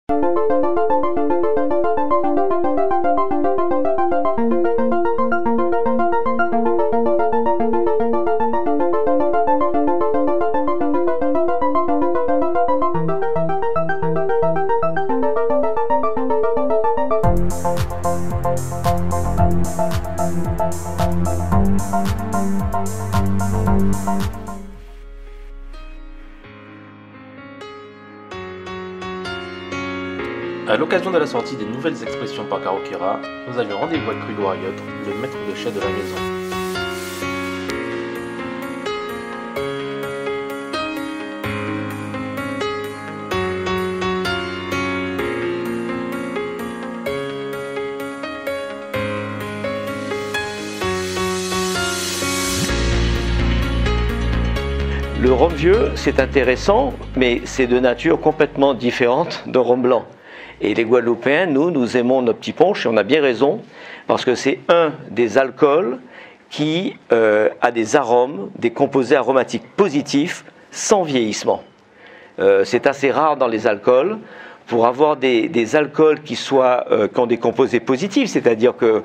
À l'occasion de la sortie des nouvelles expressions par Caro Quira, nous avions rendez-vous avec Rudy Wariot, le maître de chai de la maison. Le rhum vieux, c'est intéressant, mais c'est de nature complètement différente de rhum blanc. Et les Guadeloupéens, nous aimons nos petits punchs, et on a bien raison, parce que c'est un des alcools qui a des arômes, des composés aromatiques positifs sans vieillissement. C'est assez rare dans les alcools. Pour avoir des alcools qui ont des composés positifs, c'est-à-dire que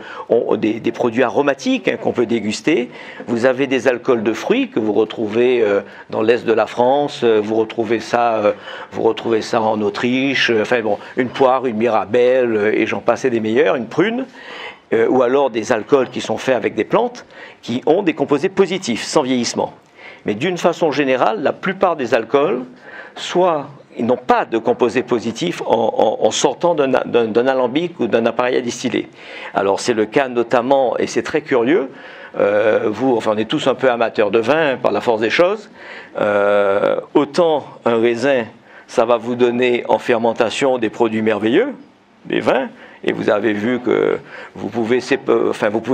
des produits aromatiques qu'on peut déguster. Vous avez des alcools de fruits que vous retrouvez dans l'est de la France, vous retrouvez ça en Autriche, enfin bon, une poire, une mirabelle, et j'en passais des meilleurs, une prune, ou alors des alcools qui sont faits avec des plantes qui ont des composés positifs, sans vieillissement. Mais d'une façon générale, la plupart des alcools, soit ils n'ont pas de composés positifs en sortant d'un alambic ou d'un appareil à distiller. Alors c'est le cas notamment, et c'est très curieux, on est tous un peu amateurs de vin par la force des choses, autant un raisin, ça va vous donner en fermentation des produits merveilleux, des vins, et vous avez vu que vous pouvez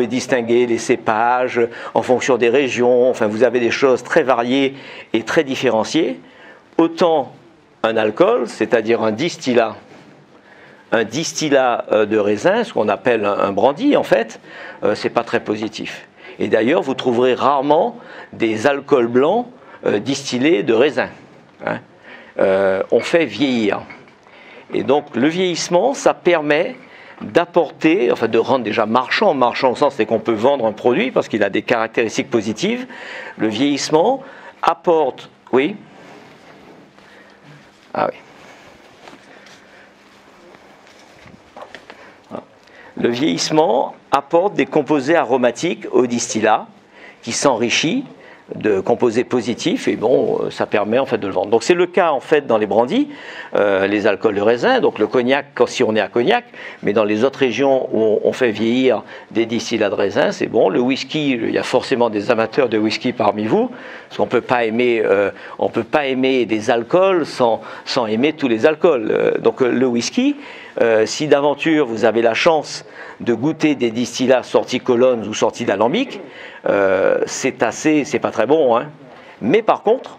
distinguer les cépages en fonction des régions, enfin vous avez des choses très variées et très différenciées, autant un alcool, c'est-à-dire un distillat de raisin, ce qu'on appelle un brandy en fait, c'est pas très positif. Et d'ailleurs, vous trouverez rarement des alcools blancs distillés de raisin. On fait vieillir. Et donc le vieillissement, ça permet d'apporter, enfin de rendre déjà marchand au sens c'est qu'on peut vendre un produit parce qu'il a des caractéristiques positives. Le vieillissement apporte, oui. Ah oui. Le vieillissement apporte des composés aromatiques au distillat qui s'enrichit de composés positifs et bon, ça permet en fait de le vendre. Donc c'est le cas en fait dans les brandys, les alcools de raisin, donc le cognac si on est à Cognac, mais dans les autres régions où on fait vieillir des distillats de raisin, c'est bon. Le whisky, il y a forcément des amateurs de whisky parmi vous, parce qu'on peut pas aimer des alcools sans aimer tous les alcools. Donc le whisky, si d'aventure vous avez la chance de goûter des distillats sortis colonnes ou sortis d'alambic, c'est pas très bon, hein. Mais par contre,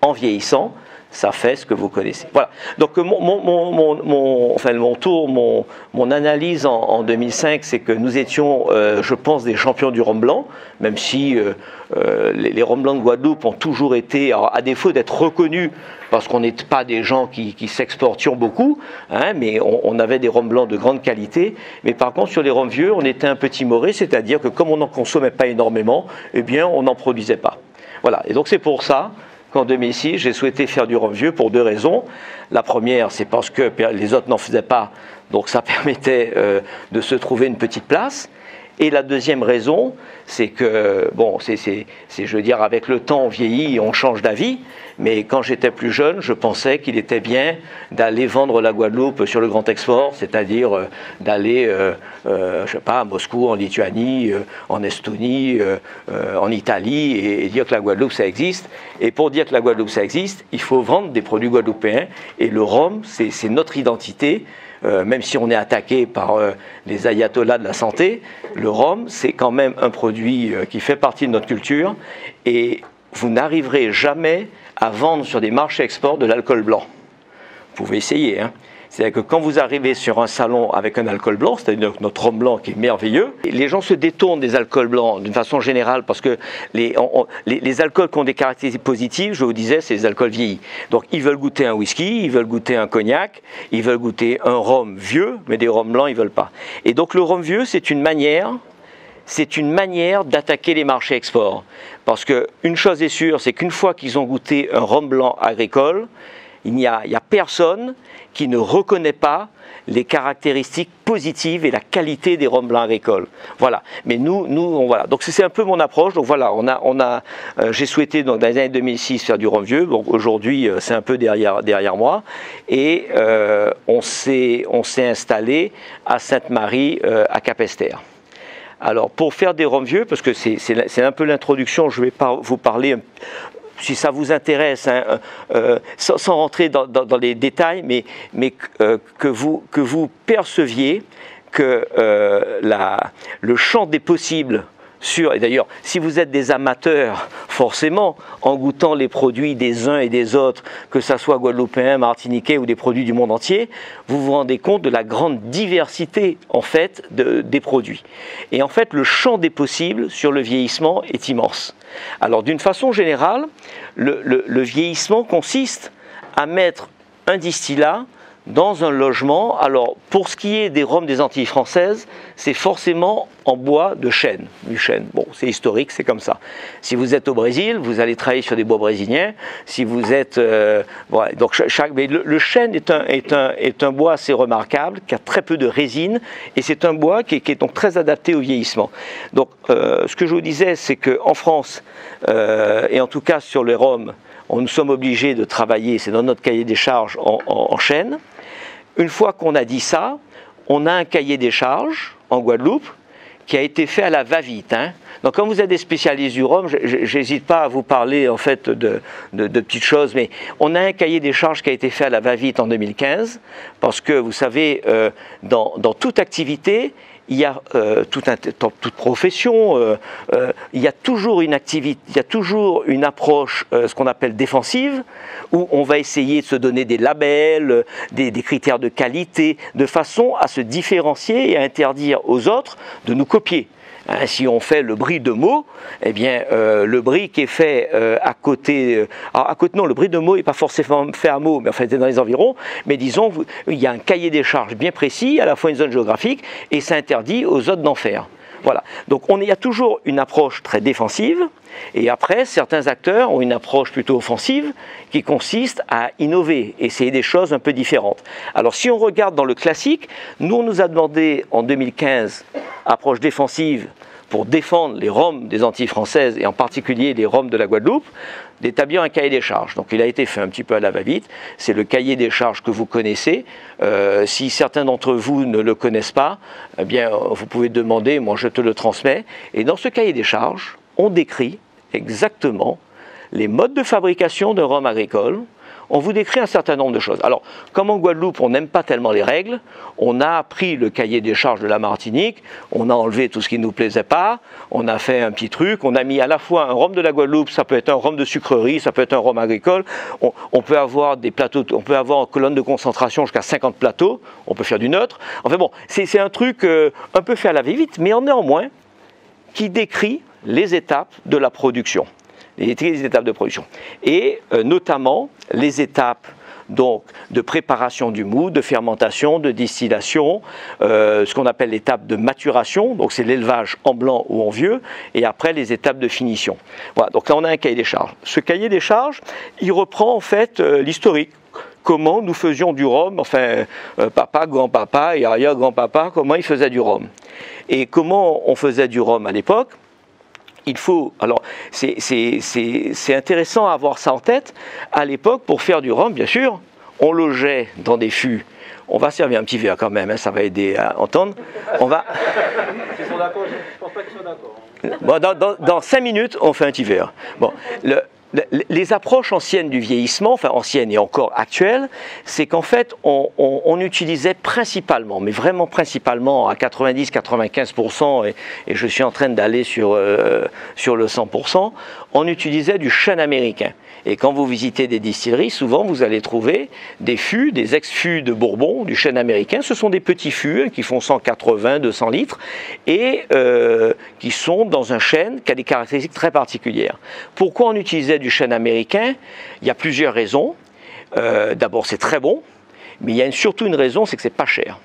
en vieillissant, ça fait ce que vous connaissez. Voilà. Donc mon analyse en 2005, c'est que nous étions, je pense, des champions du rhum blanc, même si les rhums blancs de Guadeloupe ont toujours été, alors, à défaut d'être reconnus, parce qu'on n'est pas des gens qui s'exportions beaucoup, hein, mais on avait des rhums blancs de grande qualité. Mais par contre, sur les rhums vieux, on était un peu timorés, c'est-à-dire que comme on n'en consommait pas énormément, eh bien, on n'en produisait pas. Voilà. Et donc c'est pour ça qu'en 2006, j'ai souhaité faire du rhum vieux pour deux raisons. La première, c'est parce que les autres n'en faisaient pas, donc ça permettait de se trouver une petite place. Et la deuxième raison, c'est que, bon, je veux dire, avec le temps, on vieillit et on change d'avis, mais quand j'étais plus jeune, je pensais qu'il était bien d'aller vendre la Guadeloupe sur le grand export, c'est-à-dire d'aller, je sais pas, à Moscou, en Lituanie, en Estonie, en Italie, et dire que la Guadeloupe, ça existe. Et pour dire que la Guadeloupe, ça existe, il faut vendre des produits guadeloupéens, et le rhum, c'est notre identité. Même si on est attaqué par les ayatollahs de la santé, le rhum, c'est quand même un produit qui fait partie de notre culture et vous n'arriverez jamais à vendre sur des marchés export de l'alcool blanc. Vous pouvez essayer, hein. C'est-à-dire que quand vous arrivez sur un salon avec un alcool blanc, c'est-à-dire notre rhum blanc qui est merveilleux, les gens se détournent des alcools blancs d'une façon générale parce que les alcools qui ont des caractéristiques positives, je vous disais, c'est les alcools vieillis. Donc ils veulent goûter un whisky, ils veulent goûter un cognac, ils veulent goûter un rhum vieux, mais des rhums blancs, ils ne veulent pas. Et donc le rhum vieux, c'est une manière d'attaquer les marchés export. Parce qu'une chose est sûre, c'est qu'une fois qu'ils ont goûté un rhum blanc agricole, il n'y a personne qui ne reconnaît pas les caractéristiques positives et la qualité des rhums blancs agricoles. Voilà. Mais voilà. Donc c'est un peu mon approche. Donc voilà, j'ai souhaité dans les années 2006 faire du rhum vieux. Donc aujourd'hui, c'est un peu derrière moi. Et on s'est installé à Sainte-Marie, à Capesterre. Alors pour faire des rhums vieux, parce que c'est un peu l'introduction, je vais vous parler. Si ça vous intéresse, hein, sans rentrer dans les détails, mais que vous perceviez que le champ des possibles et d'ailleurs, si vous êtes des amateurs, forcément, en goûtant les produits des uns et des autres, que ce soit guadeloupéens, martiniquais ou des produits du monde entier, vous vous rendez compte de la grande diversité, en fait, des produits. Et en fait, le champ des possibles sur le vieillissement est immense. Alors, d'une façon générale, le vieillissement consiste à mettre un distillat dans un logement. Alors, pour ce qui est des rhums des Antilles françaises, c'est forcément en bois de chêne, du chêne. Bon, c'est historique, c'est comme ça. Si vous êtes au Brésil, vous allez travailler sur des bois brésiliens. Si vous êtes... voilà, donc mais le chêne est un bois assez remarquable, qui a très peu de résine, et c'est un bois qui est donc très adapté au vieillissement. Donc, ce que je vous disais, c'est qu'en France, et en tout cas sur les rhums, nous sommes obligés de travailler, c'est dans notre cahier des charges, en chêne. Une fois qu'on a dit ça, on a un cahier des charges en Guadeloupe qui a été fait à la va-vite. Hein. Donc quand vous êtes des spécialistes du rhum, j'hésite pas à vous parler en fait de petites choses, mais on a un cahier des charges qui a été fait à la va-vite en 2015, parce que vous savez, dans toute activité, il y a toute profession, il y a toujours une activité, il y a toujours une approche, ce qu'on appelle défensive, où on va essayer de se donner des labels, des critères de qualité, de façon à se différencier et à interdire aux autres de nous copier. Hein, si on fait le brie de Meaux, eh bien, le brie qui est fait à côté... non, le brie de Meaux n'est pas forcément fait à Meaux, mais enfin, c'est dans les environs. Mais disons, il y a un cahier des charges bien précis, à la fois une zone géographique, et ça interdit aux autres d'en faire. Voilà. Donc, il y a toujours une approche très défensive, et après, certains acteurs ont une approche plutôt offensive, qui consiste à innover, essayer des choses un peu différentes. Alors, si on regarde dans le classique, nous, on nous a demandé en 2015, approche défensive, pour défendre les rhums des Antilles françaises, et en particulier les rhums de la Guadeloupe, d'établir un cahier des charges. Donc il a été fait un petit peu à la va-vite, c'est le cahier des charges que vous connaissez. Si certains d'entre vous ne le connaissent pas, eh bien vous pouvez demander, moi je te le transmets. Et dans ce cahier des charges, on décrit exactement les modes de fabrication de rhum agricole. On vous décrit un certain nombre de choses. Alors, comme en Guadeloupe, on n'aime pas tellement les règles, on a pris le cahier des charges de la Martinique, on a enlevé tout ce qui ne nous plaisait pas, on a fait un petit truc, on a mis à la fois un rhum de la Guadeloupe, ça peut être un rhum de sucrerie, ça peut être un rhum agricole, on peut avoir des plateaux, on peut avoir en colonne de concentration jusqu'à 50 plateaux, on peut faire du neutre. Enfin bon, c'est un truc un peu fait à la va-vite, mais néanmoins, qui décrit les étapes de la production. Les étapes de production. Et notamment les étapes donc, de préparation du mou, de fermentation, de distillation, ce qu'on appelle l'étape de maturation, donc c'est l'élevage en blanc ou en vieux, et après les étapes de finition. Voilà, donc là on a un cahier des charges. Ce cahier des charges, il reprend en fait l'historique. Comment nous faisions du rhum, enfin papa, grand-papa et arrière-grand-papa, comment ils faisaient du rhum. Et comment on faisait du rhum à l'époque? Il faut, alors c'est intéressant à avoir ça en tête. À l'époque, pour faire du rhum, bien sûr, on logeait dans des fûts. On va servir un petit verre quand même, hein, ça va aider à entendre. On va. Ils sont d'accord, je pense pas qu'ils soient d'accord. Bon, dans 5 minutes, on fait un petit verre. Bon, les approches anciennes du vieillissement, enfin anciennes et encore actuelles, c'est qu'en fait, on utilisait principalement, mais vraiment principalement à 90-95%, et je suis en train d'aller sur le 100%, on utilisait du chêne américain. Et quand vous visitez des distilleries, souvent vous allez trouver des fûts, des ex-fûts de Bourbon, du chêne américain. Ce sont des petits fûts qui font 180, 200 litres et qui sont dans un chêne qui a des caractéristiques très particulières. Pourquoi on utilisait du chêne américain? Il y a plusieurs raisons. D'abord, c'est très bon, mais il y a surtout une raison, c'est que c'est pas cher.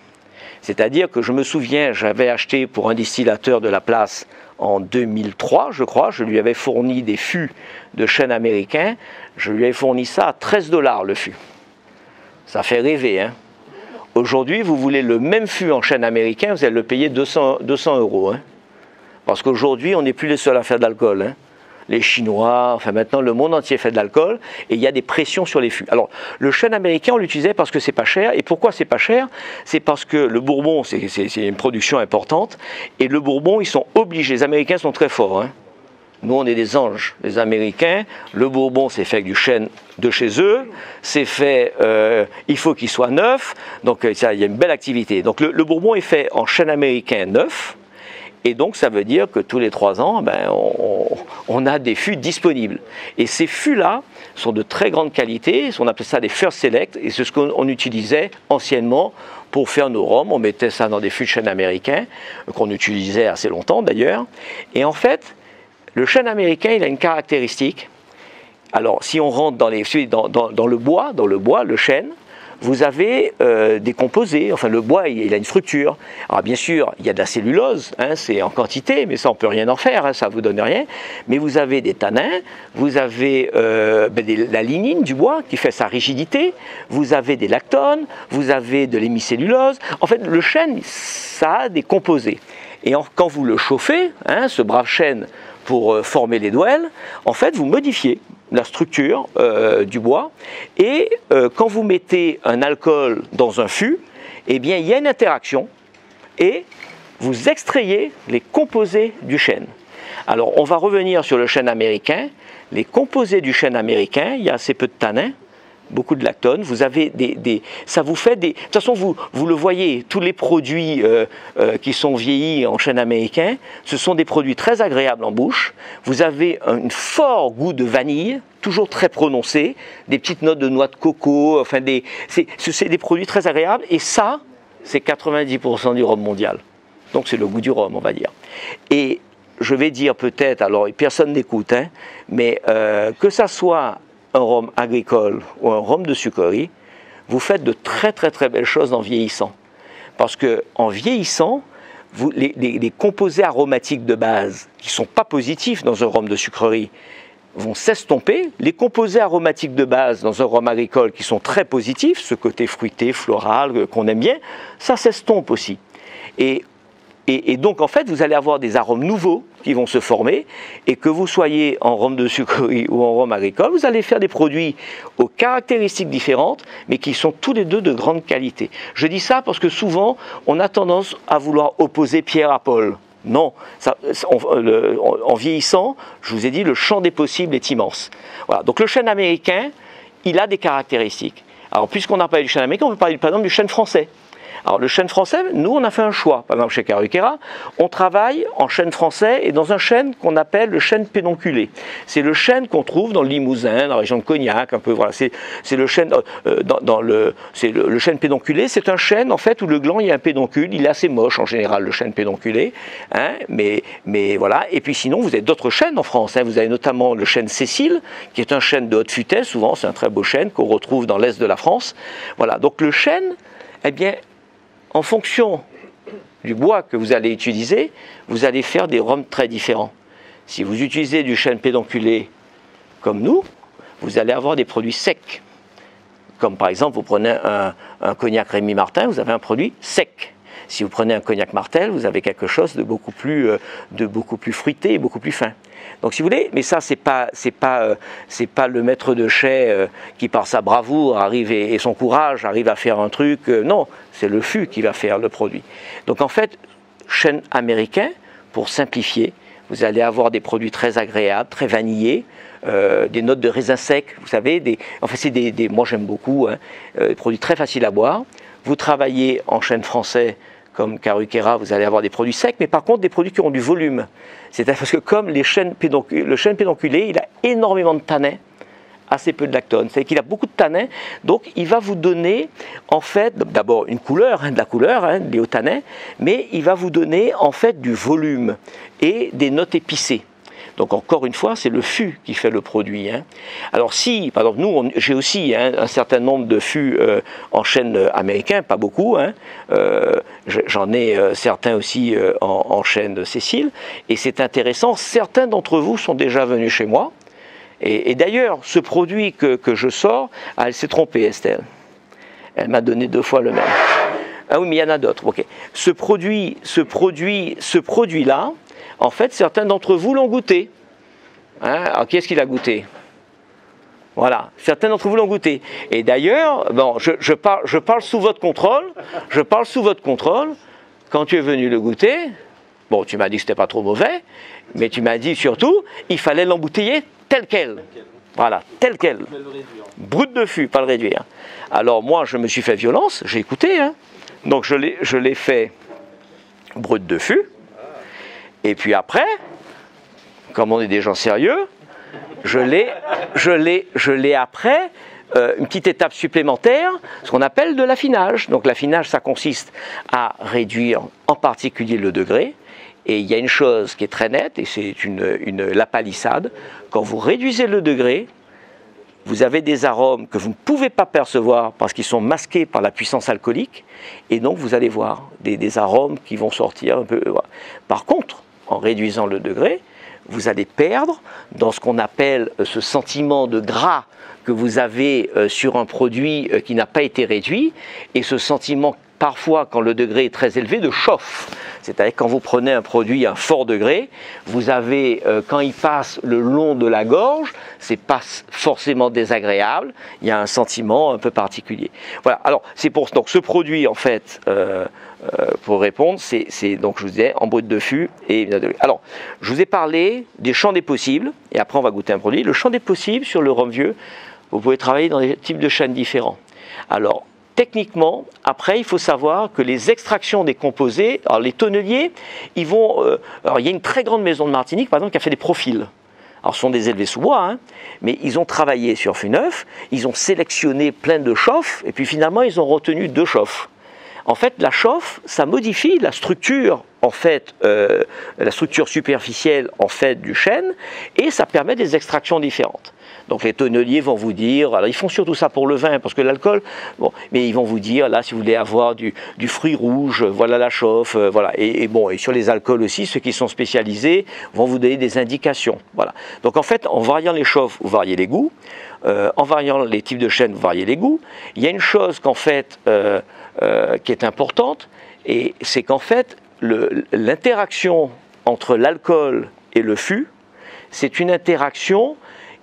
C'est-à-dire que je me souviens, j'avais acheté pour un distillateur de la place en 2003, je crois, je lui avais fourni des fûts de chêne américain, je lui avais fourni ça à 13 $ le fût. Ça fait rêver, hein. Aujourd'hui, vous voulez le même fût en chêne américain, vous allez le payer 200 €. Hein. Parce qu'aujourd'hui, on n'est plus les seuls à faire de l'alcool. Hein. Les Chinois, enfin maintenant le monde entier fait de l'alcool et il y a des pressions sur les fûts. Alors le chêne américain on l'utilisait parce que c'est pas cher. Et pourquoi c'est pas cher? C'est parce que le Bourbon c'est une production importante et le Bourbon ils sont obligés, les Américains sont très forts. Hein. Nous on est des anges, les Américains. Le Bourbon c'est fait avec du chêne de chez eux, c'est fait, il faut qu'il soit neuf, donc ça, il y a une belle activité. Donc le Bourbon est fait en chêne américain neuf. Et donc ça veut dire que tous les 3 ans, ben, on a des fûts disponibles. Et ces fûts-là sont de très grande qualité, on appelle ça des First Select, et c'est ce qu'on utilisait anciennement pour faire nos rhums. On mettait ça dans des fûts de chêne américain, qu'on utilisait assez longtemps d'ailleurs. Et en fait, le chêne américain, il a une caractéristique. Alors si on rentre dans le bois, le chêne, vous avez des composés, enfin le bois il a une structure. Alors bien sûr, il y a de la cellulose, hein, c'est en quantité, mais ça on peut rien en faire, hein, ça ne vous donne rien. Mais vous avez des tanins, vous avez la lignine du bois qui fait sa rigidité, vous avez des lactones, vous avez de l'hémicellulose. En fait, le chêne, ça a des composés. Et quand vous le chauffez, hein, ce brave chêne, pour former les douelles, en fait, vous modifiez la structure du bois et quand vous mettez un alcool dans un fût, eh bien il y a une interaction et vous extrayez les composés du chêne. Alors on va revenir sur le chêne américain. Les composés du chêne américain, il y a assez peu de tanins, beaucoup de lactones, vous avez ça vous fait des... De toute façon, vous le voyez, tous les produits qui sont vieillis en chêne américain, ce sont des produits très agréables en bouche. Vous avez un fort goût de vanille, toujours très prononcé, des petites notes de noix de coco, enfin c'est des produits très agréables, et ça, c'est 90% du rhum mondial. Donc c'est le goût du rhum, on va dire. Et je vais dire peut-être, alors personne n'écoute, hein, mais que ça soit un rhum agricole ou un rhum de sucrerie, vous faites de très très très belles choses en vieillissant. Parce qu'en vieillissant, les composés aromatiques de base qui ne sont pas positifs dans un rhum de sucrerie vont s'estomper. Les composés aromatiques de base dans un rhum agricole qui sont très positifs, ce côté fruité, floral qu'on aime bien, ça s'estompe aussi. Et donc, en fait, vous allez avoir des arômes nouveaux qui vont se former, et que vous soyez en rhum de sucrerie ou en rhum agricole, vous allez faire des produits aux caractéristiques différentes, mais qui sont tous les deux de grande qualité. Je dis ça parce que souvent, on a tendance à vouloir opposer Pierre à Paul. Non, en vieillissant, je vous ai dit, le champ des possibles est immense. Voilà. Donc le chêne américain, il a des caractéristiques. Alors, puisqu'on a parlé du chêne américain, on peut parler par exemple du chêne français. Alors le chêne français, nous on a fait un choix, par exemple chez Cariquera, on travaille en chêne français et dans un chêne qu'on appelle le chêne pédonculé. C'est le chêne qu'on trouve dans le Limousin, dans la région de Cognac, un peu, voilà, c'est le chêne, le chêne pédonculé, c'est un chêne en fait où le gland il y a un pédoncule, il est assez moche en général le chêne pédonculé, hein, mais voilà, et puis sinon vous avez d'autres chênes en France, hein, vous avez notamment le chêne Cécile, qui est un chêne de haute futée, souvent c'est un très beau chêne qu'on retrouve dans l'est de la France, voilà, donc le chêne, eh bien, en fonction du bois que vous allez utiliser, vous allez faire des rhums très différents. Si vous utilisez du chêne pédonculé comme nous, vous allez avoir des produits secs. Comme par exemple, vous prenez un cognac Rémy Martin, vous avez un produit sec. Si vous prenez un cognac Martel, vous avez quelque chose de beaucoup plus fruité et beaucoup plus fin. Donc si vous voulez, mais ça c'est pas le maître de chai qui par sa bravoure arrive et son courage arrive à faire un truc, non, c'est le fût qui va faire le produit. Donc en fait, chêne américain, pour simplifier, vous allez avoir des produits très agréables, très vanillés, des notes de raisin sec, vous savez, moi j'aime beaucoup, hein, des produits très faciles à boire. Vous travaillez en chêne français comme Cariquera, vous allez avoir des produits secs, mais par contre des produits qui ont du volume. C'est-à-dire parce que comme le chêne pédonculé, il a énormément de tanins assez peu de lactone. C'est qu'il a beaucoup de tanins, donc il va vous donner en fait d'abord une couleur, de la couleur, liée au tanin, mais il va vous donner en fait du volume et des notes épicées. Donc encore une fois, c'est le fût qui fait le produit. Alors si, par exemple, nous, j'ai aussi un certain nombre de fûts en chêne américain, pas beaucoup. J'en ai certains aussi en chêne Cécile. Et c'est intéressant, certains d'entre vous sont déjà venus chez moi. Et d'ailleurs, ce produit que je sors, elle s'est trompée, Estelle. Elle m'a donné 2 fois le même. Ah oui, mais il y en a d'autres. Okay. Ce produit-là, en fait, certains d'entre vous l'ont goûté. Alors, qui est-ce qui l'a goûté? Voilà, certains d'entre vous l'ont goûté. Et d'ailleurs, bon, je parle sous votre contrôle. Je parle sous votre contrôle. Quand tu es venu le goûter, bon, tu m'as dit que c'était pas trop mauvais, mais tu m'as dit surtout, il fallait l'embouteiller tel quel. Voilà, tel quel. Brut de fût, pas le réduire. Alors moi, je me suis fait violence, j'ai écouté. Donc je l'ai fait brut de fût. Et puis après, comme on est des gens sérieux, je l'ai après, une petite étape supplémentaire, ce qu'on appelle de l'affinage. Donc l'affinage, ça consiste à réduire en particulier le degré. Et il y a une chose qui est très nette, et c'est la palissade. Quand vous réduisez le degré, vous avez des arômes que vous ne pouvez pas percevoir parce qu'ils sont masqués par la puissance alcoolique. Et donc vous allez voir des arômes qui vont sortir un peu. Par contre, en réduisant le degré, vous allez perdre dans ce qu'on appelle ce sentiment de gras que vous avez sur un produit qui n'a pas été réduit, et ce sentiment parfois, quand le degré est très élevé, de chauffe. C'est-à-dire quand vous prenez un produit à un fort degré, vous avez, quand il passe le long de la gorge, c'est pas forcément désagréable, il y a un sentiment un peu particulier. Voilà, alors c'est pour donc ce produit en fait, pour répondre, c'est donc je vous disais en brut de fût et alors je vous ai parlé des champs des possibles et après on va goûter un produit. Le champ des possibles sur le rhum vieux, vous pouvez travailler dans des types de chênes différents. Alors techniquement, après, il faut savoir que les extractions des composés, alors les tonneliers, ils vont. Alors, il y a une très grande maison de Martinique, par exemple, qui a fait des profils. Alors, ce sont des élevés sous bois, mais ils ont travaillé sur fût neuf, ils ont sélectionné plein de chauffes, et puis finalement, ils ont retenu 2 chauffes. En fait, la chauffe, ça modifie la structure, en fait, la structure superficielle, en fait, du chêne, et ça permet des extractions différentes. Donc les tonneliers vont vous dire, alors ils font surtout ça pour le vin, parce que l'alcool, bon, mais ils vont vous dire, là, si vous voulez avoir du fruit rouge, voilà la chauffe, voilà. Et bon, et sur les alcools aussi, ceux qui sont spécialisés vont vous donner des indications, voilà. Donc en fait, en variant les chauffes, vous variez les goûts, en variant les types de chênes, vous variez les goûts. Il y a une chose qu'en fait, qui est importante, et c'est qu'en fait, l'interaction entre l'alcool et le fût, c'est une interaction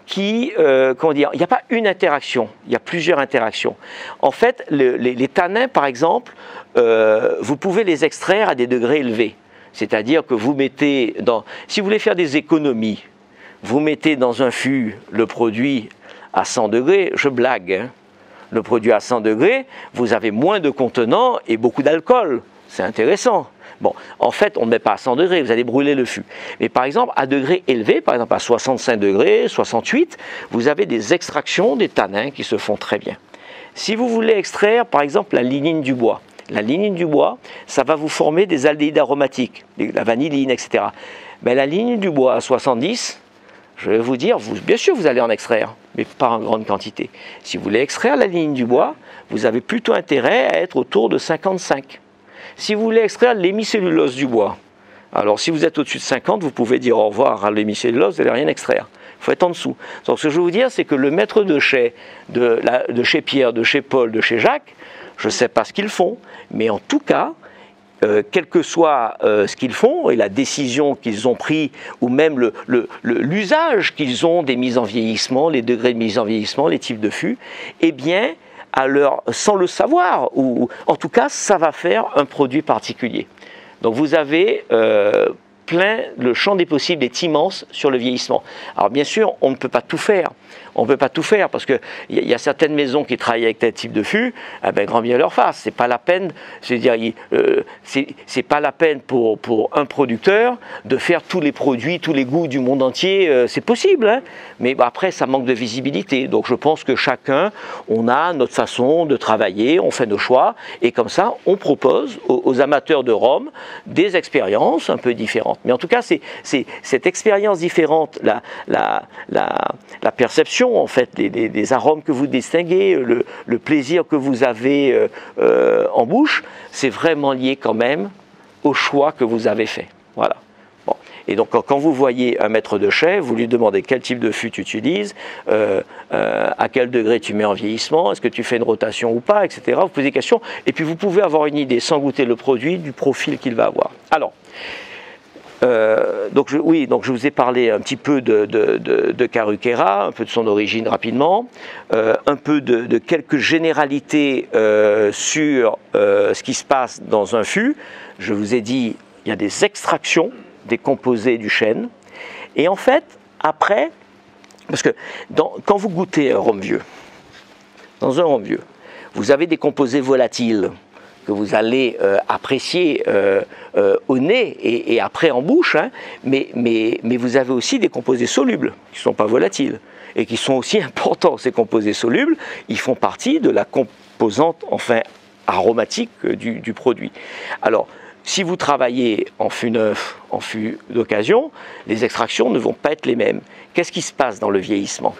qui, comment dire, il n'y a pas une interaction, il y a plusieurs interactions. En fait, les tanins, par exemple, vous pouvez les extraire à des degrés élevés. C'est-à-dire que vous mettez dans... Si vous voulez faire des économies, vous mettez dans un fût le produit à 100 degrés, je blague, le produit à 100 degrés, vous avez moins de contenants et beaucoup d'alcool. C'est intéressant. Bon, en fait, on ne met pas à 100 degrés, vous allez brûler le fût. Mais par exemple, à degrés élevés, par exemple à 65 degrés, 68, vous avez des extractions des tanins qui se font très bien. Si vous voulez extraire, par exemple, la lignine du bois, ça va vous former des aldéhydes aromatiques, la vanilline, etc. Mais la lignine du bois à 70, je vais vous dire, bien sûr, vous allez en extraire, mais pas en grande quantité. Si vous voulez extraire la lignine du bois, vous avez plutôt intérêt à être autour de 55. Si vous voulez extraire l'hémicellulose du bois, alors si vous êtes au-dessus de 50, vous pouvez dire au revoir à l'hémicellulose, vous n'allez rien extraire. Il faut être en dessous. Donc ce que je veux vous dire, c'est que le maître de chai, de chez Pierre, de chez Paul, de chez Jacques, je ne sais pas ce qu'ils font, mais en tout cas, quel que soit ce qu'ils font et la décision qu'ils ont prise, ou même l'usage qu'ils ont des mises en vieillissement, les degrés de mise en vieillissement, les types de fûts, eh bien, sans le savoir, ou en tout cas, ça va faire un produit particulier. Donc vous avez le champ des possibles est immense sur le vieillissement. Alors bien sûr, on ne peut pas tout faire. On ne peut pas tout faire parce qu'il y a certaines maisons qui travaillent avec tel type de fût, eh ben, grand bien leur face. C'est pas la peine, c'est pas la peine pour un producteur de faire tous les produits, tous les goûts du monde entier. C'est possible, hein, mais après ça manque de visibilité. Donc je pense que chacun, on a notre façon de travailler, on fait nos choix et comme ça on propose aux amateurs de rhum des expériences un peu différentes. Mais en tout cas, c'est cette expérience différente, la perception, en fait, des arômes que vous distinguez, le plaisir que vous avez en bouche, c'est vraiment lié quand même au choix que vous avez fait. Voilà. Bon. Et donc, quand vous voyez un maître de chai, vous lui demandez quel type de fût tu utilises, à quel degré tu mets en vieillissement, est-ce que tu fais une rotation ou pas, etc. Vous posez des questions, et puis vous pouvez avoir une idée, sans goûter le produit, du profil qu'il va avoir. Alors, donc je vous ai parlé un petit peu de Karukhera, un peu de son origine rapidement, un peu de quelques généralités sur ce qui se passe dans un fût. Je vous ai dit, il y a des extractions des composés du chêne. Et en fait, après, parce que quand vous goûtez un rhum vieux, dans un rhum vieux, vous avez des composés volatiles que vous allez apprécier au nez et après en bouche, hein, mais vous avez aussi des composés solubles qui ne sont pas volatiles et qui sont aussi importants. Ces composés solubles, ils font partie de la composante enfin aromatique du produit. Alors, si vous travaillez en fût neuf, en fût d'occasion, les extractions ne vont pas être les mêmes. Qu'est-ce qui se passe dans le vieillissement?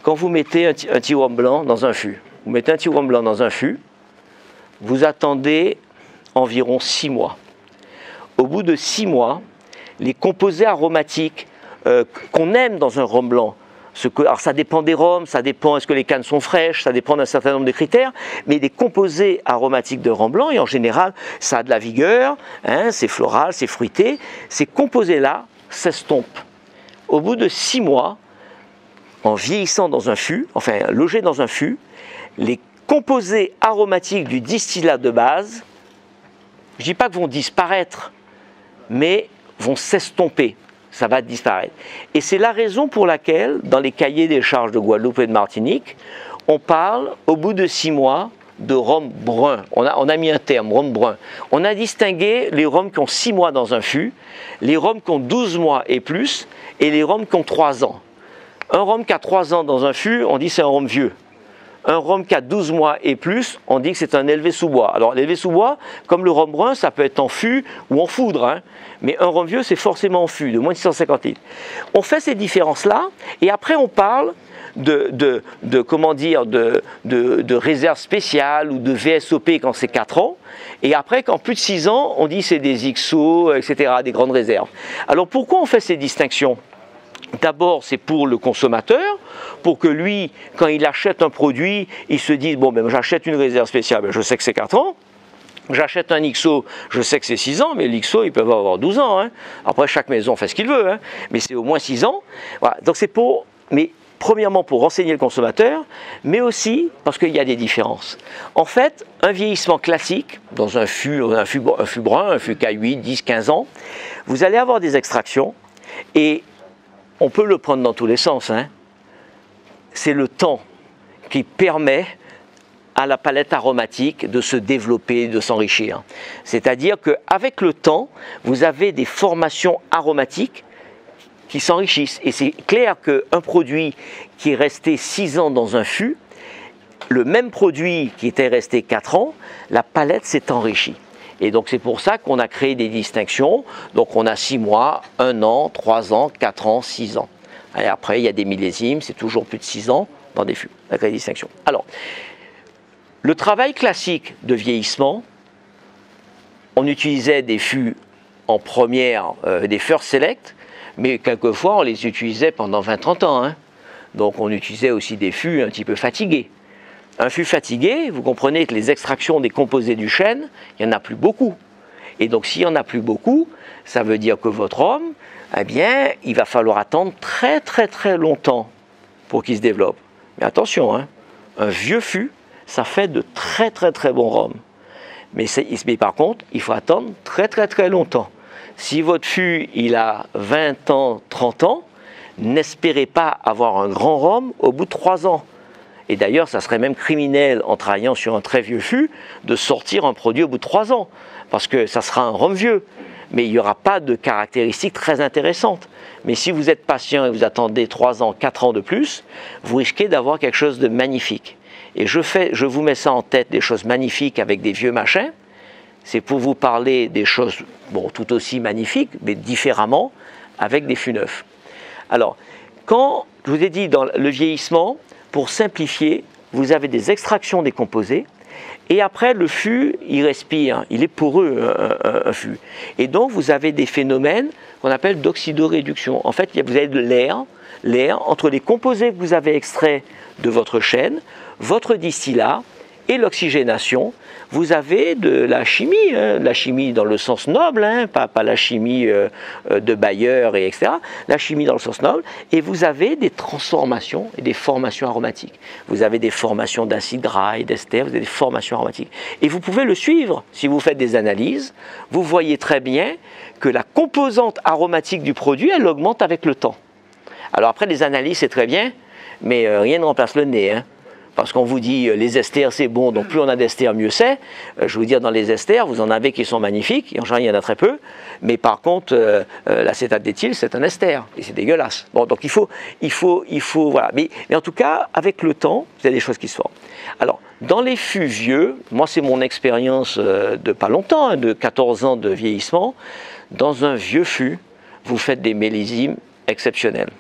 Quand vous mettez un petit rhum blanc dans un fût, vous mettez un petit rhum blanc dans un fût, vous attendez environ 6 mois. Au bout de 6 mois, les composés aromatiques qu'on aime dans un rhum blanc, alors ça dépend des rhums, ça dépend est-ce que les cannes sont fraîches, ça dépend d'un certain nombre de critères, mais les composés aromatiques de rhum blanc, et en général ça a de la vigueur, hein, c'est floral, c'est fruité, ces composés-là s'estompent. Au bout de 6 mois, en vieillissant dans un fût, enfin logés dans un fût, les composés aromatiques du distillat de base, je ne dis pas qu'ils vont disparaître, mais vont s'estomper. Ça va disparaître. Et c'est la raison pour laquelle, dans les cahiers des charges de Guadeloupe et de Martinique, on parle, au bout de 6 mois, de rhum brun. On a mis un terme, rhum brun. On a distingué les rhums qui ont 6 mois dans un fût, les rhums qui ont 12 mois et plus, et les rhums qui ont 3 ans. Un rhum qui a 3 ans dans un fût, on dit c'est un rhum vieux. Un rhum qui a 12 mois et plus, on dit que c'est un élevé sous bois. Alors l'élevé sous bois, comme le rhum brun, ça peut être en fût ou en foudre, hein. Mais un rhum vieux, c'est forcément en fût, de moins de 650 litres. On fait ces différences-là, et après on parle de réserve spéciale ou de VSOP quand c'est 4 ans, et après qu'en plus de 6 ans, on dit c'est des XO, etc., des grandes réserves. Alors pourquoi on fait ces distinctions ? D'abord, c'est pour le consommateur, pour que lui, quand il achète un produit, il se dise, bon, ben, j'achète une réserve spéciale, ben, je sais que c'est 4 ans. J'achète un XO, je sais que c'est 6 ans, mais l'XO, ils peuvent avoir 12 ans. Hein. Après, chaque maison fait ce qu'il veut, hein, mais c'est au moins 6 ans. Voilà. Donc c'est premièrement pour renseigner le consommateur, mais aussi parce qu'il y a des différences. En fait, un vieillissement classique, dans un fût brun, un fût qui a 8, 10, 15 ans, vous allez avoir des extractions, et on peut le prendre dans tous les sens. Hein. C'est le temps qui permet à la palette aromatique de se développer, de s'enrichir. C'est-à-dire qu'avec le temps, vous avez des formations aromatiques qui s'enrichissent. Et c'est clair qu'un produit qui est resté 6 ans dans un fût, le même produit qui était resté 4 ans, la palette s'est enrichie. Et donc c'est pour ça qu'on a créé des distinctions. Donc on a 6 mois, 1 an, 3 ans, 4 ans, 6 ans. Et après il y a des millésimes, c'est toujours plus de 6 ans dans des fûts. On a créé des distinctions. Alors, le travail classique de vieillissement, on utilisait des fûts en première, des first select, mais quelquefois on les utilisait pendant 20-30 ans. Hein. Donc on utilisait aussi des fûts un petit peu fatigués. Un fût fatigué, vous comprenez que les extractions des composés du chêne, il n'y en a plus beaucoup. Et donc s'il n'y en a plus beaucoup, ça veut dire que votre rhum, eh bien, il va falloir attendre très très très longtemps pour qu'il se développe. Mais attention, hein, un vieux fût, ça fait de très très très bons rhums. Mais par contre, il faut attendre très très très longtemps. Si votre fût, il a 20 ans, 30 ans, n'espérez pas avoir un grand rhum au bout de 3 ans. Et d'ailleurs, ça serait même criminel en travaillant sur un très vieux fût de sortir un produit au bout de 3 ans, parce que ça sera un rhum vieux. Mais il n'y aura pas de caractéristiques très intéressantes. Mais si vous êtes patient et vous attendez 3 ans, 4 ans de plus, vous risquez d'avoir quelque chose de magnifique. Et je vous mets ça en tête, des choses magnifiques avec des vieux machins. C'est pour vous parler des choses, bon, tout aussi magnifiques, mais différemment, avec des fûts neufs. Alors, quand je vous ai dit dans le vieillissement, pour simplifier, vous avez des extractions décomposées, et après le fût, il respire, il est poreux, un fût. Et donc vous avez des phénomènes qu'on appelle d'oxydoréduction. En fait, vous avez de l'air entre les composés que vous avez extraits de votre chêne, votre distillat et l'oxygénation. Vous avez de la chimie dans le sens noble, pas la chimie de Bayer, etc. La chimie dans le sens noble, et vous avez des transformations et des formations aromatiques. Vous avez des formations d'acides gras et d'ester, vous avez des formations aromatiques. Et vous pouvez le suivre, si vous faites des analyses, vous voyez très bien que la composante aromatique du produit, elle augmente avec le temps. Alors après, les analyses, c'est très bien, mais rien ne remplace le nez, Parce qu'on vous dit les esters c'est bon, donc plus on a d'esters mieux c'est. Je veux dire, dans les esters, vous en avez qui sont magnifiques, en général il y en a très peu, mais par contre l'acétate d'éthyle c'est un ester, et c'est dégueulasse. Bon, donc il faut voilà. Mais en tout cas, avec le temps, il y a des choses qui se forment. Alors, dans les fûts vieux, moi c'est mon expérience de pas longtemps, de 14 ans de vieillissement, dans un vieux fût, vous faites des millésimes exceptionnels.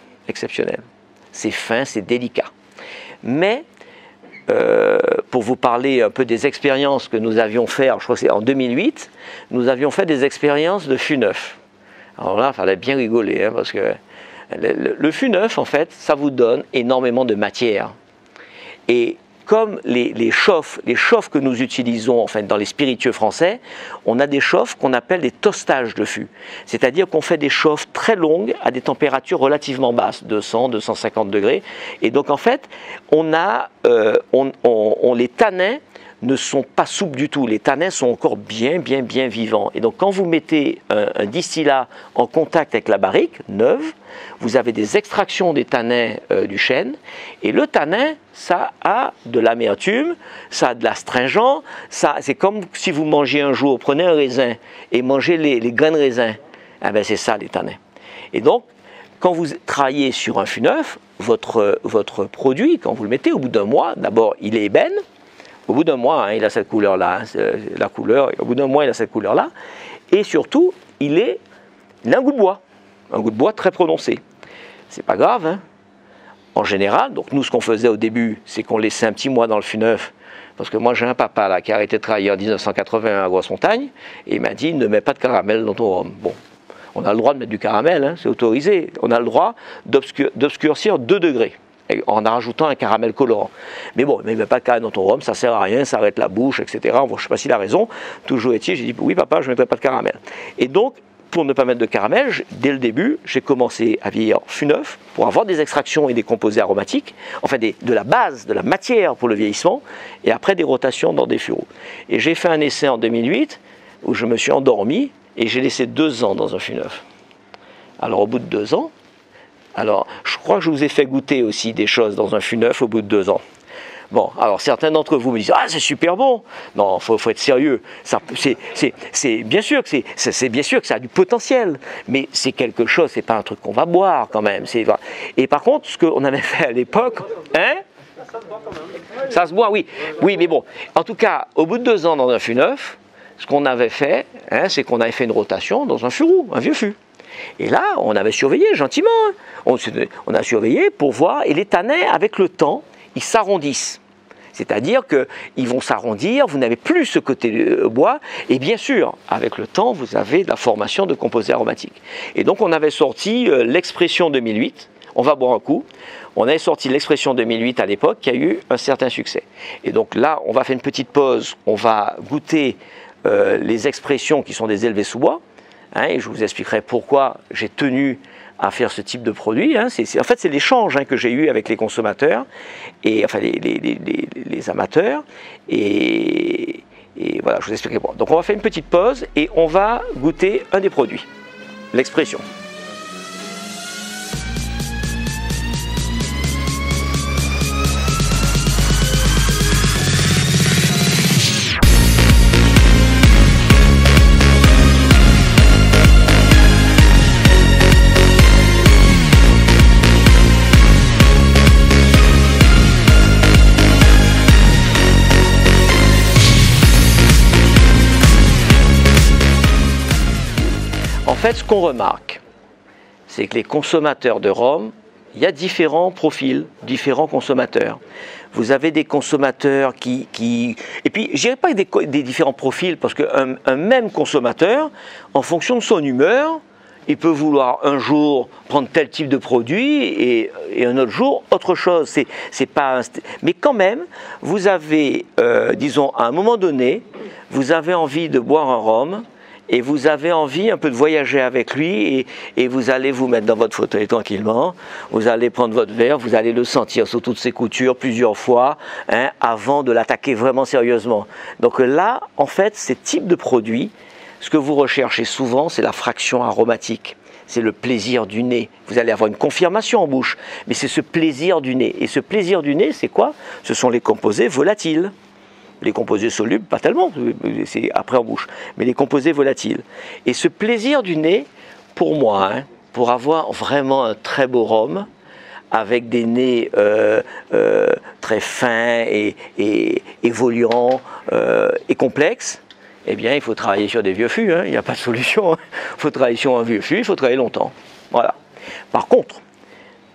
C'est fin, c'est délicat. Mais pour vous parler un peu des expériences que nous avions fait, je crois que c'est en 2008, nous avions fait des expériences de fût neuf. Alors là, il fallait bien rigoler, parce que le fût neuf, en fait, ça vous donne énormément de matière. Et comme les chauffes que nous utilisons en fait, dans les spiritueux français, on a des chauffes qu'on appelle des tostages de fût. C'est-à-dire qu'on fait des chauffes très longues à des températures relativement basses, 200, 250 degrés. Et donc en fait, les tanins ne sont pas souples du tout. Les tanins sont encore bien vivants. Et donc quand vous mettez un distillat en contact avec la barrique neuve, vous avez des extractions des tanins du chêne, et le tanin, ça a de l'amertume, ça a de l'astringent, c'est comme si vous mangiez un jour, prenez un raisin et mangez les grains de raisin, c'est ça les tanins. Et donc, quand vous travaillez sur un fût neuf, votre produit, quand vous le mettez au bout d'un mois, d'abord il est ébène, au bout d'un mois, il a cette couleur-là, la couleur, au bout d'un mois il a cette couleur-là, et surtout, il a un goût de bois très prononcé. C'est pas grave, En général, donc nous ce qu'on faisait au début, c'est qu'on laissait un petit mois dans le fût neuf, parce que moi j'ai un papa là qui a arrêté de travailler en 1981 à Grosse-Montagne, et il m'a dit ne mets pas de caramel dans ton rhum. Bon, on a le droit de mettre du caramel, c'est autorisé, on a le droit d'obscurcir 2 degrés. En rajoutant un caramel colorant. Mais bon, ne mets pas de caramel dans ton rhum, ça sert à rien, ça arrête la bouche, etc. Bon, je ne sais pas s'il a raison. Toujours est-il, j'ai dit oui papa, je ne mettrai pas de caramel. Et donc, pour ne pas mettre de caramel, dès le début, j'ai commencé à vieillir fût neuf pour avoir des extractions et des composés aromatiques, enfin de la base, de la matière pour le vieillissement, et après des rotations dans des fûts roux. Et j'ai fait un essai en 2008 où je me suis endormi et j'ai laissé 2 ans dans un fût neuf. Alors au bout de 2 ans, je crois que je vous ai fait goûter aussi des choses dans un fût neuf au bout de 2 ans. Bon, alors certains d'entre vous me disent « Ah, c'est super bon !» Non, faut être sérieux. C'est bien sûr que ça a du potentiel, mais c'est quelque chose, c'est pas un truc qu'on va boire quand même. Et par contre, ce qu'on avait fait à l'époque, ça se boit quand même. Ça se boit, oui. Oui, mais bon, en tout cas, au bout de 2 ans dans un fût neuf, ce qu'on avait fait, c'est qu'on avait fait une rotation dans un fût roux, un vieux fût. Et là, on avait surveillé gentiment. On a surveillé pour voir, et les tanins, avec le temps, ils s'arrondissent. C'est-à-dire qu'ils vont s'arrondir, vous n'avez plus ce côté bois, et bien sûr, avec le temps, vous avez de la formation de composés aromatiques. Et donc, on avait sorti l'expression 2008, on va boire un coup, on avait sorti l'expression 2008 à l'époque, qui a eu un certain succès. Et donc là, on va faire une petite pause, on va goûter les expressions qui sont des élevés sous bois, et je vous expliquerai pourquoi j'ai tenu à faire ce type de produit. En fait, c'est l'échange que j'ai eu avec les consommateurs, et enfin les amateurs, et voilà, je vous expliquerai pourquoi. Donc on va faire une petite pause et on va goûter un des produits, l'expression. En fait, ce qu'on remarque, c'est que les consommateurs de rhum, il y a différents profils, différents consommateurs. Vous avez des consommateurs qui... Et puis, je dirais pas des différents profils, parce qu'un même consommateur, en fonction de son humeur, il peut vouloir un jour prendre tel type de produit et un autre jour autre chose. C'est pas mais quand même, vous avez, disons, à un moment donné, vous avez envie de boire un rhum et vous avez envie un peu de voyager avec lui et vous allez vous mettre dans votre fauteuil tranquillement, vous allez prendre votre verre, vous allez le sentir sur toutes ses coutures plusieurs fois hein, avant de l'attaquer vraiment sérieusement. Donc là, en fait, ces types de produits, ce que vous recherchez souvent, c'est la fraction aromatique. C'est le plaisir du nez. Vous allez avoir une confirmation en bouche, mais c'est ce plaisir du nez. Et ce plaisir du nez, c'est quoi? Ce sont les composés volatiles. Les composés solubles, pas tellement, c'est après en bouche, mais les composés volatiles. Et ce plaisir du nez, pour moi, hein, pour avoir vraiment un très beau rhum, avec des nez très fins et évoluants et complexes, eh bien, il faut travailler sur des vieux fûts, hein. Il n'y a pas de solution. Hein. Il faut travailler sur un vieux fût, il faut travailler longtemps. Voilà. Par contre,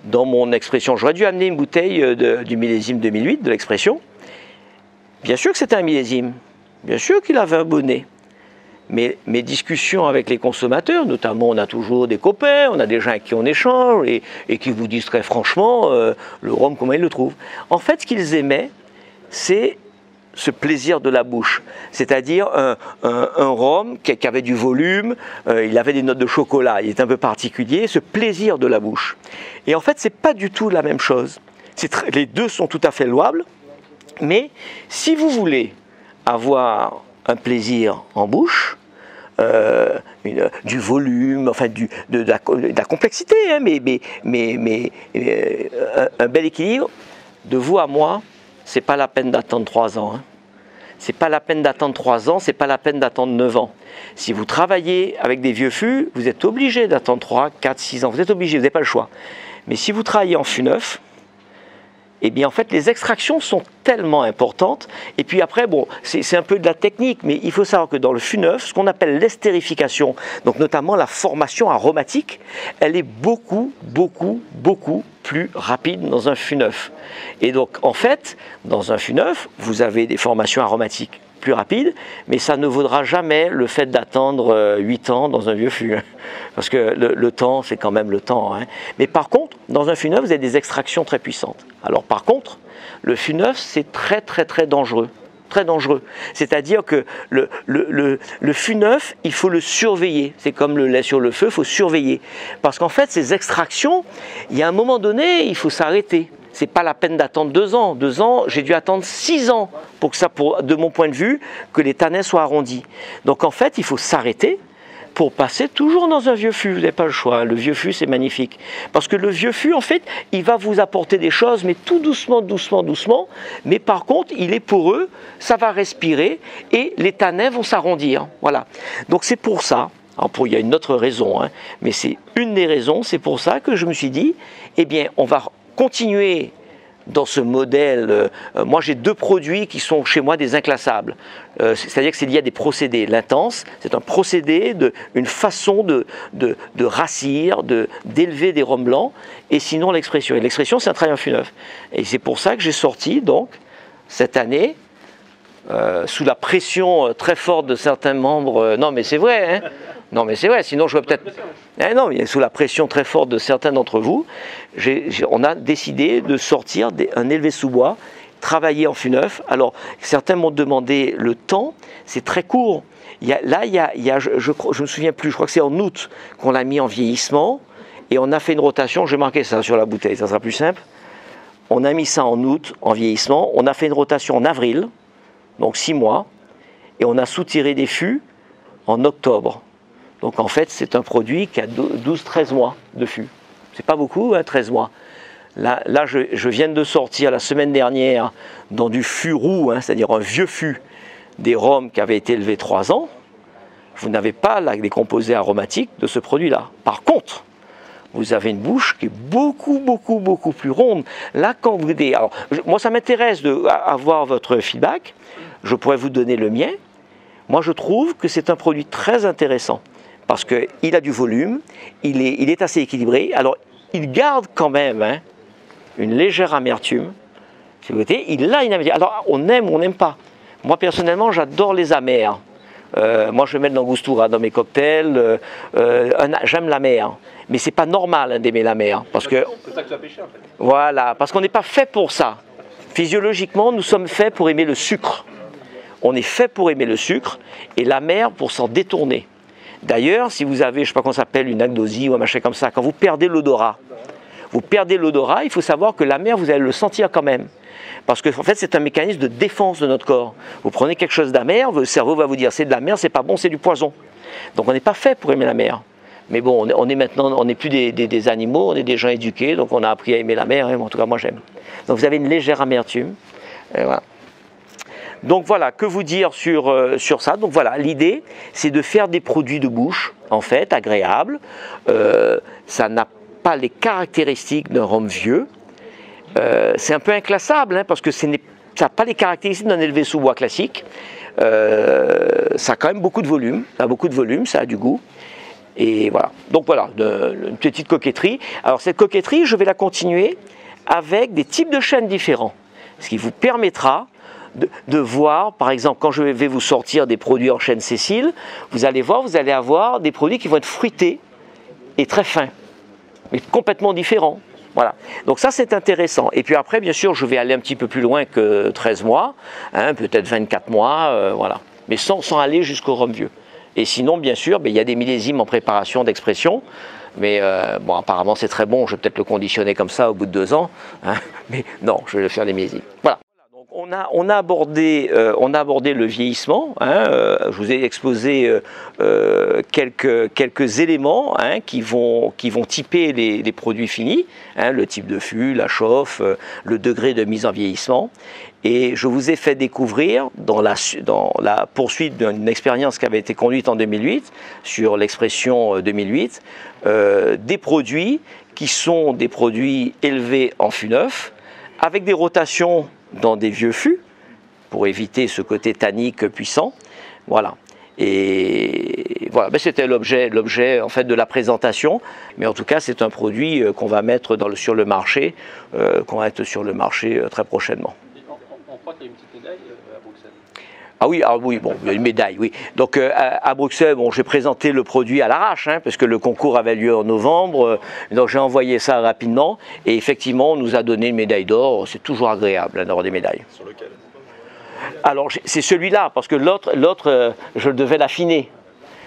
dans mon expression, j'aurais dû amener une bouteille du millésime 2008, de l'expression. Bien sûr que c'était un millésime, bien sûr qu'il avait un beau nez. Mais mes discussions avec les consommateurs, notamment on a toujours des copains, on a des gens avec qui on échange et qui vous disent très franchement le rhum, comment ils le trouvent. En fait, ce qu'ils aimaient, c'est ce plaisir de la bouche, c'est-à-dire un rhum qui avait du volume, il avait des notes de chocolat, il est un peu particulier, ce plaisir de la bouche. Et en fait, c'est pas du tout la même chose. Les deux sont tout à fait louables, mais si vous voulez avoir un plaisir en bouche, du volume, enfin de la complexité, hein, mais un bel équilibre, de vous à moi, c'est pas la peine d'attendre 3 ans. Hein. C'est pas la peine d'attendre 3 ans, c'est pas la peine d'attendre 9 ans. Si vous travaillez avec des vieux fûts, vous êtes obligé d'attendre 3, 4, 6 ans. Vous êtes obligé, vous n'avez pas le choix. Mais si vous travaillez en fût neuf, eh bien, en fait, les extractions sont tellement importantes. Et puis après, bon, c'est un peu de la technique, mais il faut savoir que dans le fût neuf, ce qu'on appelle l'estérification, donc notamment la formation aromatique, elle est beaucoup plus rapide dans un fût neuf. Et donc, en fait, dans un fût neuf, vous avez des formations aromatiques plus rapides, mais ça ne vaudra jamais le fait d'attendre 8 ans dans un vieux fût. Hein. Parce que le temps, c'est quand même le temps. Hein. Mais par contre, dans un fût neuf, vous avez des extractions très puissantes. Alors par contre, le fût neuf, c'est très dangereux. Très dangereux. C'est-à-dire que le fût neuf, il faut le surveiller. C'est comme le lait sur le feu, il faut surveiller. Parce qu'en fait, ces extractions, il y a un moment donné, il faut s'arrêter. C'est pas la peine d'attendre 2 ans. 2 ans, j'ai dû attendre 6 ans pour que ça, de mon point de vue, que les tanins soient arrondis. Donc en fait, il faut s'arrêter pour passer toujours dans un vieux fût. Vous n'avez pas le choix. Le vieux fût, c'est magnifique. Parce que le vieux fût, en fait, il va vous apporter des choses, mais tout doucement. Mais par contre, il est poreux, ça va respirer et les tanins vont s'arrondir. Voilà. Donc c'est pour ça. Alors il y a une autre raison, hein, mais c'est une des raisons. C'est pour ça que je me suis dit, eh bien, on va continuer dans ce modèle. Moi, j'ai 2 produits qui sont chez moi des inclassables. C'est-à-dire que c'est lié à des procédés. L'intense, c'est un procédé, une façon de rassir, d'élever des rhums blancs, et sinon l'expression. Et l'expression, c'est un travail en fût neuf. Et c'est pour ça que j'ai sorti, donc, cette année, sous la pression très forte de certains membres. Non, mais c'est vrai, hein. Non, mais c'est vrai, sinon je vais peut-être... non, mais sous la pression très forte de certains d'entre vous, on a décidé de sortir un élevé sous bois, travailler en fût neuf. Alors, certains m'ont demandé le temps, c'est très court. Je me souviens plus, je crois que c'est en août qu'on l'a mis en vieillissement, et on a fait une rotation, je vais marquer ça sur la bouteille, ça sera plus simple. On a mis ça en août, en vieillissement, on a fait une rotation en avril, donc 6 mois, et on a soutiré des fûts en octobre. Donc en fait, c'est un produit qui a 12-13 mois de fût. C'est pas beaucoup, hein, 13 mois. Là je viens de sortir la semaine dernière dans du fût roux, hein, c'est-à-dire un vieux fût, des rhums qui avaient été élevés 3 ans. Vous n'avez pas les composés aromatiques de ce produit-là. Par contre, vous avez une bouche qui est beaucoup plus ronde. Là, quand vous... Alors, moi, ça m'intéresse d'avoir votre feedback. Je pourrais vous donner le mien. Moi, je trouve que c'est un produit très intéressant. parce qu'il a du volume, il est assez équilibré. Alors, il garde quand même une légère amertume. Si vous voulez, il a une amertume. Alors, on aime ou on n'aime pas. Moi, personnellement, j'adore les amers. Moi, je vais mettre l'angostura dans mes cocktails. J'aime la mer. Mais c'est pas normal d'aimer la mer. Parce que, c'est ça que tu as pêché, en fait. voilà, parce qu'on n'est pas fait pour ça. Physiologiquement, nous sommes faits pour aimer le sucre. On est fait pour aimer le sucre et la mer pour s'en détourner. D'ailleurs, si vous avez, je ne sais pas comment ça s'appelle, une agnosie ou un machin comme ça, quand vous perdez l'odorat, il faut savoir que la mer, vous allez le sentir quand même. Parce que en fait, c'est un mécanisme de défense de notre corps. Vous prenez quelque chose d'amer, le cerveau va vous dire c'est de la mer, c'est pas bon, c'est du poison. Donc on n'est pas fait pour aimer la mer. Mais bon, on est maintenant, on n'est plus des animaux, on est des gens éduqués, donc on a appris à aimer la mer, en tout cas moi j'aime. Donc vous avez une légère amertume. Voilà. Donc voilà, que vous dire sur ça? Donc voilà, l'idée c'est de faire des produits de bouche, en fait, agréables. Ça n'a pas les caractéristiques d'un rhum vieux. C'est un peu inclassable, parce que ça n'a pas les caractéristiques d'un élevé sous bois classique. Ça a quand même beaucoup de volume, ça a du goût. Et voilà, donc voilà, une petite coquetterie. Alors cette coquetterie, je vais la continuer avec des types de chênes différents, ce qui vous permettra de voir, par exemple, quand je vais vous sortir des produits en chêne Cécile, vous allez voir, vous allez avoir des produits qui vont être fruités et très fins, mais complètement différents. Voilà, donc ça c'est intéressant. Et puis après, bien sûr, je vais aller un petit peu plus loin que 13 mois, peut-être 24 mois, voilà, mais sans aller jusqu'au rhum vieux. Et sinon, bien sûr, il y a des millésimes en préparation d'expression, mais bon, apparemment c'est très bon, je vais peut-être le conditionner comme ça au bout de 2 ans, mais non, je vais faire des millésimes. Voilà. Donc on a abordé le vieillissement, je vous ai exposé quelques éléments qui vont typer les produits finis, le type de fût, la chauffe, le degré de mise en vieillissement. Et je vous ai fait découvrir, dans la poursuite d'une expérience qui avait été conduite en 2008, sur l'expression 2008, des produits qui sont des produits élevés en fût neuf, avec des rotations dans des vieux fûts, pour éviter ce côté tannique puissant. Voilà. Et voilà, c'était l'objet en fait de la présentation, mais en tout cas c'est un produit qu'on va mettre sur le marché, très prochainement. On croit qu'il y a une petite médaille à Bruxelles. Ah oui, bon, il y a une médaille, oui. Donc à Bruxelles, bon, j'ai présenté le produit à l'arrache, parce que le concours avait lieu en novembre, donc j'ai envoyé ça rapidement, et effectivement on nous a donné une médaille d'or. C'est toujours agréable d'avoir des médailles. Sur lequel? Alors c'est celui-là, parce que l'autre, je devais l'affiner.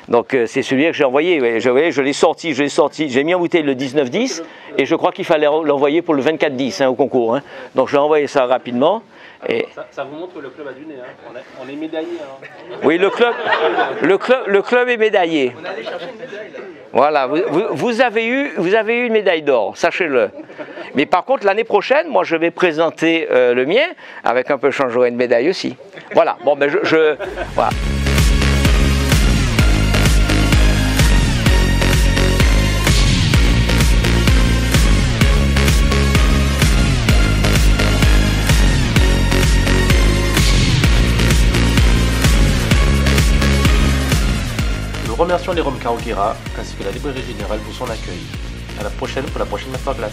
Donc c'est celui que j'ai envoyé, je l'ai sorti, j'ai mis en bouteille le 19-10, et je crois qu'il fallait l'envoyer pour le 24-10 au concours. Donc j'ai envoyé ça rapidement. Et ça vous montre que le club a du nez, on est médaillé. Oui, le club est médaillé. On est allé chercher une médaille là. Voilà, vous avez eu une médaille d'or, sachez-le. Mais par contre, l'année prochaine, moi je vais présenter le mien, avec un peu j'aurai une médaille aussi. Voilà, bon ben voilà. Nous remercions les Rhums Caro Queyras ainsi que la Librairie Générale pour son accueil. À la prochaine pour la prochaine masterclass.